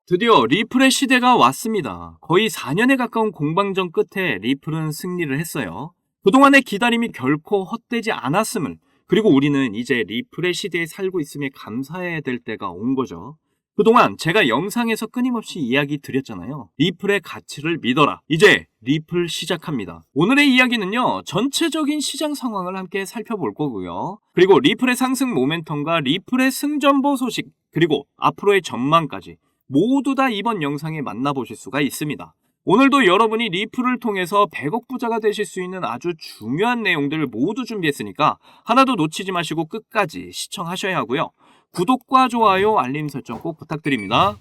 드디어 리플의 시대가 왔습니다. 거의 4년에 가까운 공방전 끝에 리플은 승리를 했어요. 그동안의 기다림이 결코 헛되지 않았음을, 그리고 우리는 이제 리플의 시대에 살고 있음에 감사해야 될 때가 온 거죠. 그동안 제가 영상에서 끊임없이 이야기 드렸잖아요. 리플의 가치를 믿어라. 이제 리플 시작합니다. 오늘의 이야기는요, 전체적인 시장 상황을 함께 살펴볼 거고요. 그리고 리플의 상승 모멘텀과 리플의 승전보 소식, 그리고 앞으로의 전망까지 모두 다 이번 영상에 만나보실 수가 있습니다. 오늘도 여러분이 리플을 통해서 100억 부자가 되실 수 있는 아주 중요한 내용들을 모두 준비했으니까 하나도 놓치지 마시고 끝까지 시청하셔야 하고요. 구독과 좋아요, 알림 설정 꼭 부탁드립니다.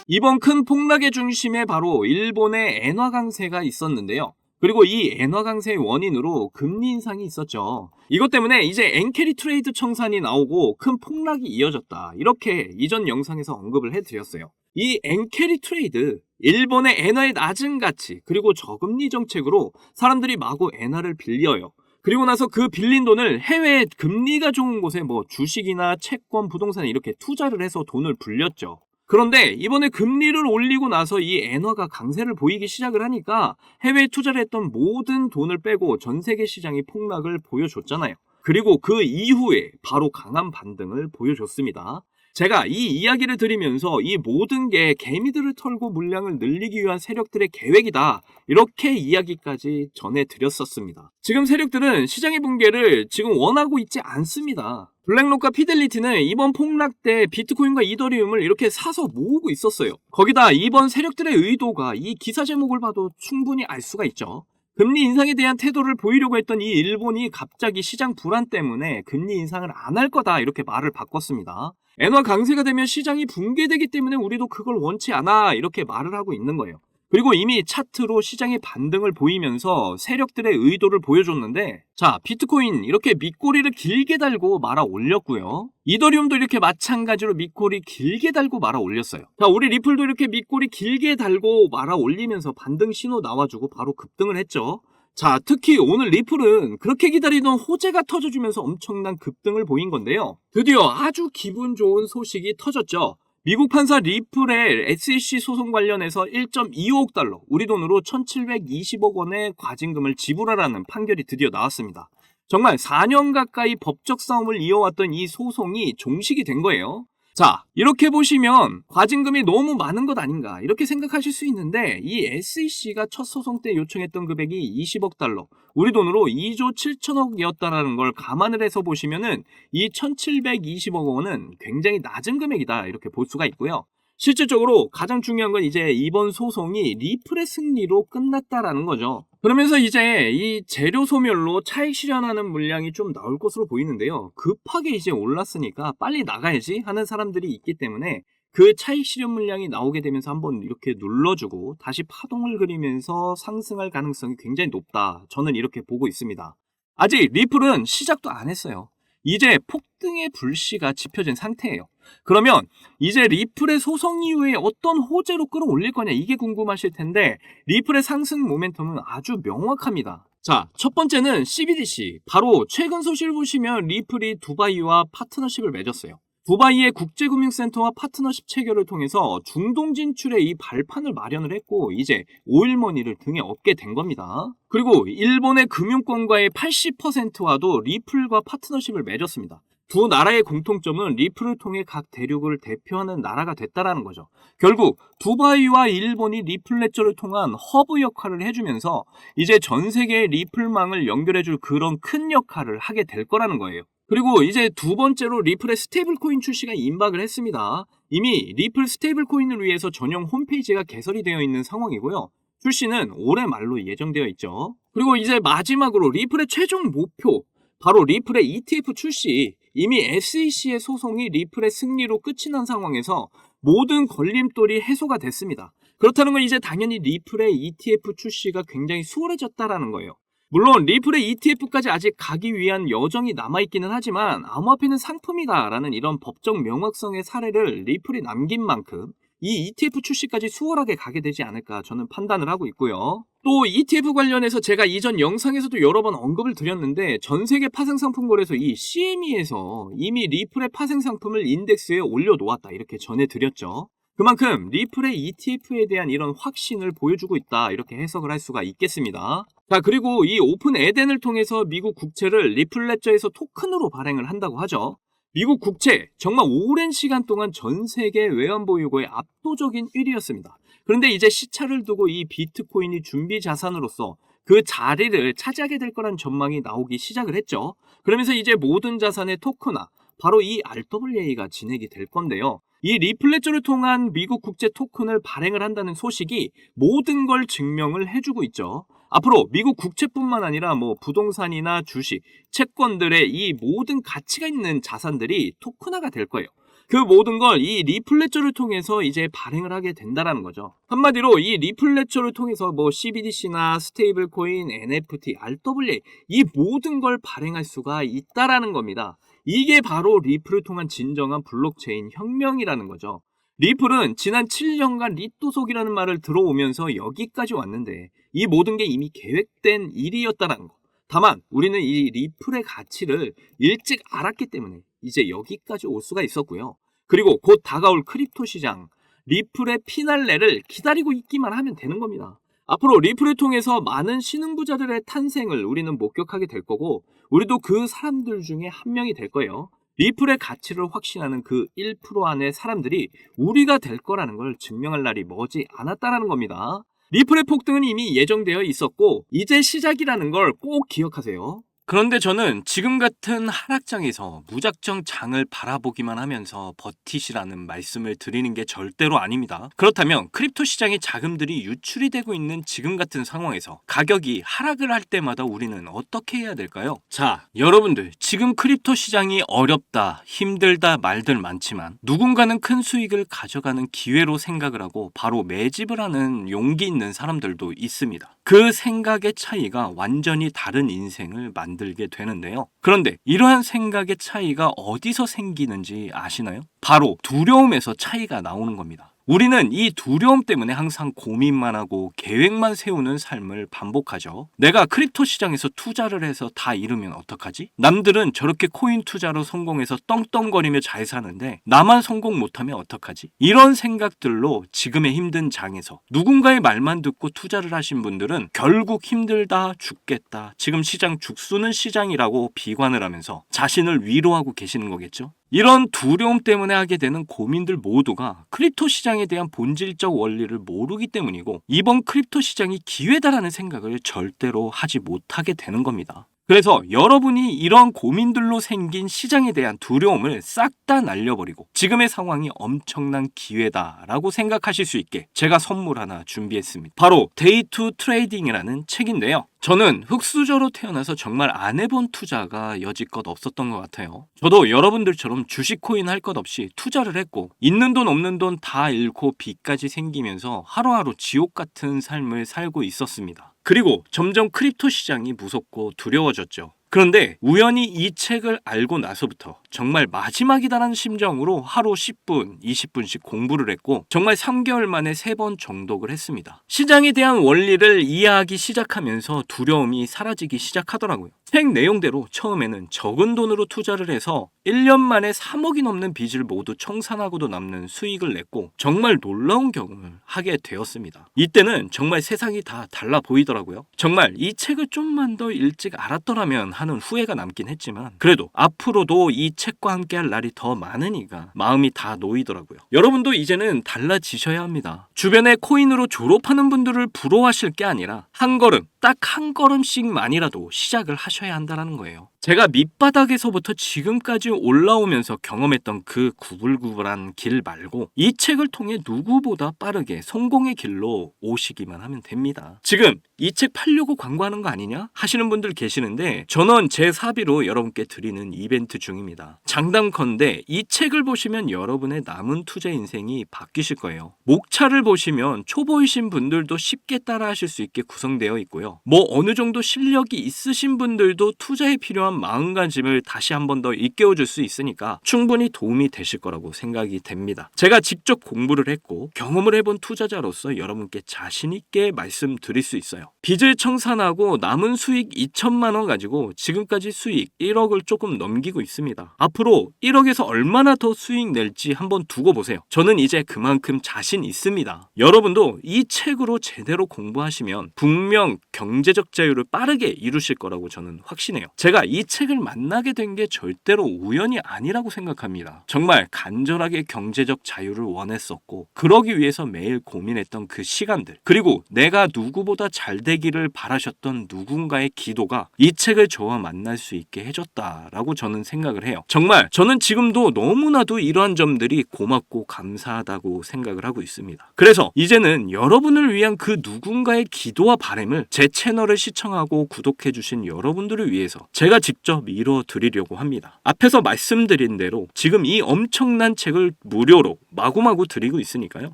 이번 큰 폭락의 중심에 바로 일본의 엔화 강세가 있었는데요. 그리고 이 엔화 강세의 원인으로 금리 인상이 있었죠. 이것 때문에 이제 엔캐리 트레이드 청산이 나오고 큰 폭락이 이어졌다. 이렇게 이전 영상에서 언급을 해드렸어요. 이 엔캐리 트레이드, 일본의 엔화의 낮은 가치 그리고 저금리 정책으로 사람들이 마구 엔화를 빌려요. 그리고 나서 그 빌린 돈을 해외 금리가 좋은 곳에 주식이나 채권, 부동산에 이렇게 투자를 해서 돈을 불렸죠. 그런데 이번에 금리를 올리고 나서 이 엔화가 강세를 보이기 시작을 하니까 해외에 투자를 했던 모든 돈을 빼고 전 세계 시장이 폭락을 보여줬잖아요. 그리고 그 이후에 바로 강한 반등을 보여줬습니다. 제가 이 이야기를 드리면서 이 모든 게 개미들을 털고 물량을 늘리기 위한 세력들의 계획이다, 이렇게 이야기까지 전해드렸었습니다. 지금 세력들은 시장의 붕괴를 지금 원하고 있지 않습니다. 블랙록과 피델리티는 이번 폭락 때 비트코인과 이더리움을 이렇게 사서 모으고 있었어요. 거기다 이번 세력들의 의도가 이 기사 제목을 봐도 충분히 알 수가 있죠. 금리 인상에 대한 태도를 보이려고 했던 이 일본이 갑자기 시장 불안 때문에 금리 인상을 안 할 거다, 이렇게 말을 바꿨습니다. 엔화 강세가 되면 시장이 붕괴되기 때문에 우리도 그걸 원치 않아, 이렇게 말을 하고 있는 거예요. 그리고 이미 차트로 시장의 반등을 보이면서 세력들의 의도를 보여줬는데, 자, 비트코인 이렇게 밑꼬리를 길게 달고 말아 올렸고요. 이더리움도 이렇게 마찬가지로 밑꼬리 길게 달고 말아 올렸어요. 자, 우리 리플도 이렇게 밑꼬리 길게 달고 말아 올리면서 반등 신호 나와주고 바로 급등을 했죠. 자, 특히 오늘 리플은 그렇게 기다리던 호재가 터져주면서 엄청난 급등을 보인 건데요. 드디어 아주 기분 좋은 소식이 터졌죠. 미국 판사 리플의 SEC 소송 관련해서 1.25억 달러, 우리 돈으로 1720억 원의 과징금을 지불하라는 판결이 드디어 나왔습니다. 정말 4년 가까이 법적 싸움을 이어왔던 이 소송이 종식이 된 거예요. 자, 이렇게 보시면 과징금이 너무 많은 것 아닌가, 이렇게 생각하실 수 있는데, 이 SEC가 첫 소송 때 요청했던 금액이 20억 달러, 우리 돈으로 2조 7천억이었다라는 걸 감안을 해서 보시면은 이 1720억 원은 굉장히 낮은 금액이다, 이렇게 볼 수가 있고요. 실질적으로 가장 중요한 건 이제 이번 소송이 리플의 승리로 끝났다라는 거죠. 그러면서 이제 이 재료 소멸로 차익 실현하는 물량이 좀 나올 것으로 보이는데요. 급하게 이제 올랐으니까 빨리 나가야지 하는 사람들이 있기 때문에 그 차익 실현 물량이 나오게 되면서 한번 이렇게 눌러주고 다시 파동을 그리면서 상승할 가능성이 굉장히 높다, 저는 이렇게 보고 있습니다. 아직 리플은 시작도 안 했어요. 이제 폭등의 불씨가 지펴진 상태예요. 그러면 이제 리플의 소송 이후에 어떤 호재로 끌어올릴 거냐, 이게 궁금하실 텐데, 리플의 상승 모멘텀은 아주 명확합니다. 자, 첫 번째는 CBDC. 바로 최근 소식을 보시면 리플이 두바이와 파트너십을 맺었어요. 두바이의 국제금융센터와 파트너십 체결을 통해서 중동 진출의 이 발판을 마련을 했고, 이제 오일머니를 등에 업게 된 겁니다. 그리고 일본의 금융권과의 80%와도 리플과 파트너십을 맺었습니다. 두 나라의 공통점은 리플을 통해 각 대륙을 대표하는 나라가 됐다라는 거죠. 결국 두바이와 일본이 리플 레저를 통한 허브 역할을 해주면서 이제 전 세계의 리플망을 연결해줄 그런 큰 역할을 하게 될 거라는 거예요. 그리고 이제 두 번째로 리플의 스테이블 코인 출시가 임박을 했습니다. 이미 리플 스테이블 코인을 위해서 전용 홈페이지가 개설이 되어 있는 상황이고요. 출시는 올해 말로 예정되어 있죠. 그리고 이제 마지막으로 리플의 최종 목표, 바로 리플의 ETF 출시. 이미 SEC의 소송이 리플의 승리로 끝이 난 상황에서 모든 걸림돌이 해소가 됐습니다. 그렇다는 건 이제 당연히 리플의 ETF 출시가 굉장히 수월해졌다라는 거예요. 물론 리플의 ETF까지 아직 가기 위한 여정이 남아있기는 하지만 암호화폐는 상품이다라는 이런 법적 명확성의 사례를 리플이 남긴 만큼 이 ETF 출시까지 수월하게 가게 되지 않을까 저는 판단을 하고 있고요. 또 ETF 관련해서 제가 이전 영상에서도 여러 번 언급을 드렸는데 전 세계 파생상품 거래소 이 CME에서 이미 리플의 파생상품을 인덱스에 올려놓았다 이렇게 전해드렸죠. 그만큼 리플의 ETF에 대한 이런 확신을 보여주고 있다 이렇게 해석을 할 수가 있겠습니다. 자, 그리고 이 오픈 에덴을 통해서 미국 국채를 리플 레저에서 토큰으로 발행을 한다고 하죠. 미국 국채 정말 오랜 시간 동안 전 세계 외환 보유고의 압도적인 1위였습니다. 그런데 이제 시차를 두고 이 비트코인이 준비 자산으로서 그 자리를 차지하게 될 거란 전망이 나오기 시작을 했죠. 그러면서 이제 모든 자산의 토큰화, 바로 이 RWA가 진행이 될 건데요. 이 리플레저를 통한 미국 국제 토큰을 발행을 한다는 소식이 모든 걸 증명을 해주고 있죠. 앞으로 미국 국채뿐만 아니라 부동산이나 주식, 채권들의 이 모든 가치가 있는 자산들이 토큰화가 될 거예요. 그 모든 걸 이 리플레저를 통해서 이제 발행을 하게 된다라는 거죠. 한마디로 이 리플레저를 통해서 CBDC나 스테이블 코인, NFT, RWA 이 모든 걸 발행할 수가 있다라는 겁니다. 이게 바로 리플을 통한 진정한 블록체인 혁명이라는 거죠. 리플은 지난 7년간 리또속이라는 말을 들어오면서 여기까지 왔는데 이 모든 게 이미 계획된 일이었다는 거. 다만 우리는 이 리플의 가치를 일찍 알았기 때문에 이제 여기까지 올 수가 있었고요. 그리고 곧 다가올 크립토 시장, 리플의 피날레를 기다리고 있기만 하면 되는 겁니다. 앞으로 리플을 통해서 많은 신흥부자들의 탄생을 우리는 목격하게 될 거고 우리도 그 사람들 중에 한 명이 될 거예요. 리플의 가치를 확신하는 그 1% 안의 사람들이 우리가 될 거라는 걸 증명할 날이 머지 않았다라는 겁니다. 리플의 폭등은 이미 예정되어 있었고 이제 시작이라는 걸 꼭 기억하세요. 그런데 저는 지금 같은 하락장에서 무작정 장을 바라보기만 하면서 버티시라는 말씀을 드리는 게 절대로 아닙니다. 그렇다면 크립토 시장의 자금들이 유출이 되고 있는 지금 같은 상황에서 가격이 하락을 할 때마다 우리는 어떻게 해야 될까요? 자, 여러분들 지금 크립토 시장이 어렵다, 힘들다 말들 많지만 누군가는 큰 수익을 가져가는 기회로 생각을 하고 바로 매집을 하는 용기 있는 사람들도 있습니다. 그 생각의 차이가 완전히 다른 인생을 만들게 되는데요. 그런데 이러한 생각의 차이가 어디서 생기는지 아시나요? 바로 두려움에서 차이가 나오는 겁니다. 우리는 이 두려움 때문에 항상 고민만 하고 계획만 세우는 삶을 반복하죠. 내가 크립토 시장에서 투자를 해서 다 잃으면 어떡하지? 남들은 저렇게 코인 투자로 성공해서 떵떵거리며 잘 사는데 나만 성공 못하면 어떡하지? 이런 생각들로 지금의 힘든 장에서 누군가의 말만 듣고 투자를 하신 분들은 결국 힘들다, 죽겠다, 지금 시장 죽수는 시장이라고 비관을 하면서 자신을 위로하고 계시는 거겠죠? 이런 두려움 때문에 하게 되는 고민들 모두가 크립토 시장에 대한 본질적 원리를 모르기 때문이고 이번 크립토 시장이 기회다라는 생각을 절대로 하지 못하게 되는 겁니다. 그래서 여러분이 이런 고민들로 생긴 시장에 대한 두려움을 싹 다 날려버리고 지금의 상황이 엄청난 기회다라고 생각하실 수 있게 제가 선물 하나 준비했습니다. 바로 데이 투 트레이딩이라는 책인데요. 저는 흙수저로 태어나서 정말 안 해본 투자가 여지껏 없었던 것 같아요. 저도 여러분들처럼 주식 코인 할 것 없이 투자를 했고 있는 돈 없는 돈 다 잃고 빚까지 생기면서 하루하루 지옥 같은 삶을 살고 있었습니다. 그리고 점점 크립토 시장이 무섭고 두려워졌죠. 그런데 우연히 이 책을 알고 나서부터 정말 마지막이다라는 심정으로 하루 10분, 20분씩 공부를 했고 정말 3개월 만에 3번 정독을 했습니다. 시장에 대한 원리를 이해하기 시작하면서 두려움이 사라지기 시작하더라고요. 책 내용대로 처음에는 적은 돈으로 투자를 해서 1년 만에 3억이 넘는 빚을 모두 청산하고도 남는 수익을 냈고 정말 놀라운 경험을 하게 되었습니다. 이때는 정말 세상이 다 달라 보이더라고요. 정말 이 책을 좀만 더 일찍 알았더라면 하는 후회가 남긴 했지만 그래도 앞으로도 이 책과 함께 할 날이 더 많으니까 마음이 다 놓이더라고요. 여러분도 이제는 달라지셔야 합니다. 주변에 코인으로 졸업하는 분들을 부러워하실 게 아니라 한 걸음, 딱 한 걸음씩만이라도 시작을 하셔야 한다는 거예요. 제가 밑바닥에서부터 지금까지 올라오면서 경험했던 그 구불구불한 길 말고 이 책을 통해 누구보다 빠르게 성공의 길로 오시기만 하면 됩니다. 지금 이 책 팔려고 광고하는 거 아니냐? 하시는 분들 계시는데 저는 제 사비로 여러분께 드리는 이벤트 중입니다. 장담컨대 이 책을 보시면 여러분의 남은 투자 인생이 바뀌실 거예요. 목차를 보시면 초보이신 분들도 쉽게 따라 하실 수 있게 구성되어 있고요. 있고요. 뭐 어느 정도 실력이 있으신 분들도 투자에 필요한 마음가짐을 다시 한 번 더 일깨워줄 수 있으니까 충분히 도움이 되실 거라고 생각이 됩니다. 제가 직접 공부를 했고 경험을 해본 투자자로서 여러분께 자신 있게 말씀드릴 수 있어요. 빚을 청산하고 남은 수익 2천만 원 가지고 지금까지 수익 1억을 조금 넘기고 있습니다. 앞으로 1억에서 얼마나 더 수익 낼지 한번 두고 보세요. 저는 이제 그만큼 자신 있습니다. 여러분도 이 책으로 제대로 공부하시면 분명 경제적 자유를 빠르게 이루실 거라고 저는 확신해요. 제가 이 책을 만나게 된 게 절대로 우연이 아니라고 생각합니다. 정말 간절하게 경제적 자유를 원했었고 그러기 위해서 매일 고민했던 그 시간들, 그리고 내가 누구보다 잘 되기를 바라셨던 누군가의 기도가 이 책을 저와 만날 수 있게 해줬다라고 저는 생각을 해요. 정말 저는 지금도 너무나도 이러한 점들이 고맙고 감사하다고 생각을 하고 있습니다. 그래서 이제는 여러분을 위한 그 누군가의 기도와 바람을 제 채널을 시청하고 구독해주신 여러분들을 위해서 제가 직접 이뤄드리려고 합니다. 앞에서 말씀드린 대로 지금 이 엄청난 책을 무료로 마구마구 드리고 있으니까요.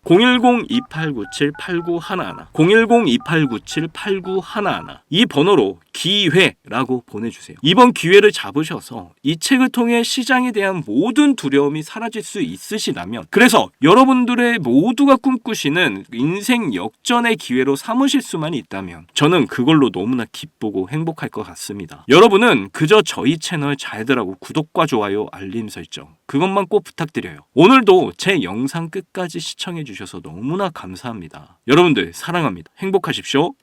010-2897-8911 010-2897-8911 이 번호로 기회라고 보내주세요. 이번 기회를 잡으셔서 이 책을 통해 시장에 대한 모든 두려움이 사라질 수 있으시다면, 그래서 여러분들의 모두가 꿈꾸시는 인생 역전의 기회로 삼으실 수만 있다면 저는 그걸로 너무나 기쁘고 행복할 것 같습니다. 여러분은 그저 저희 채널 잘들하고 구독과 좋아요, 알림 설정 그것만 꼭 부탁드려요. 오늘도 제 영상 끝까지 시청해 주셔서 너무나 감사합니다. 여러분들 사랑합니다. 행복하십시오.